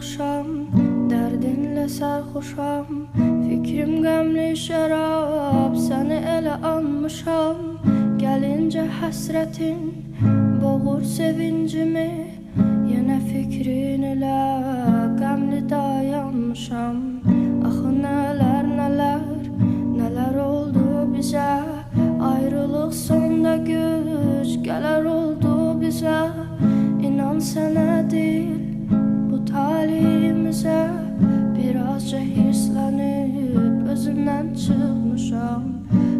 akşam, dərdinlə sərxoşam. Fikrim qəmli şərab, səni elə anmışam. Gəlincə həsrətin boğur sevincimi, yenə fikrin ilə qəmli dayanmışam. Axı nələr nələr, nələr oldu bizə, ayrılıq sonda güc gələr oldu bizə. İnan sənə deyil, bu talihimizə, birazca hirslənib özümdən çıxmışam.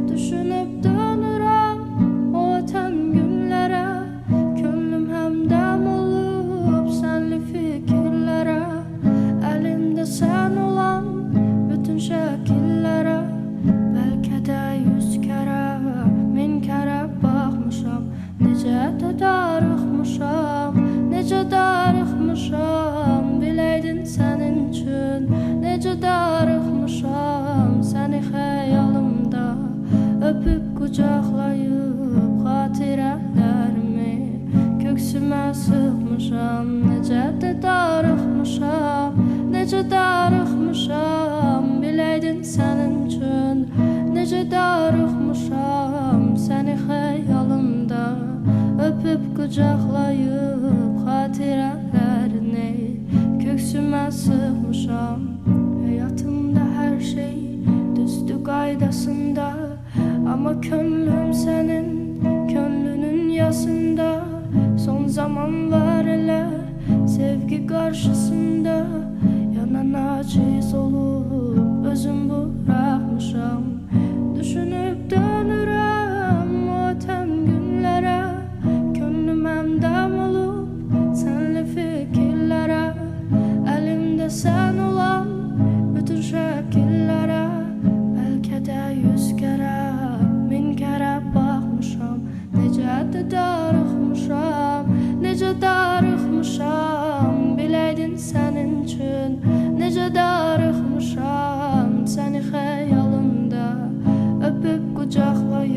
Düşünüb dönürəm o ötən günlərə, könlüm həmdəm olub sənli fikirlərə. Əlimdə sən olan bütün şəkillərə, bəlkə də 100 kərə, 1000 kərə baxmışam. Necə də darıxmışam, necə darıxmışam, biləydin sənin üçün. Necə darıxmışam, səni xəyalımda öpüb qucaqlayıb xatirələrimi köksümə sıxmışam. Necə də darıxmışam, necə darıxmışam, biləydin sənin üçün. Necə darıxmışam, səni xəyalımda öpüb qucaqlayıb xatirələrini köksümə sıxmışam. Həyatımda hər şey düzdü qaydasında, amma könlüm sənin, könlünün yasında. Son zamanlar elə sevgi qarşısında yanan aciz olub özüm buraxmışam. Düşünüb dönürəm o ötən günlərə, könlüm həmdəm olub sənli fikirlərə. Əlimdə sən olan bütün şəkillərə, bəlkə də 100 kərə, 1000 kərə baxmışam. Necə də darıxmışam, necə darıxmışam, biləydin sənin üçün. Necə darıxmışam, səni xəyalımda öpüb qucaqlayıb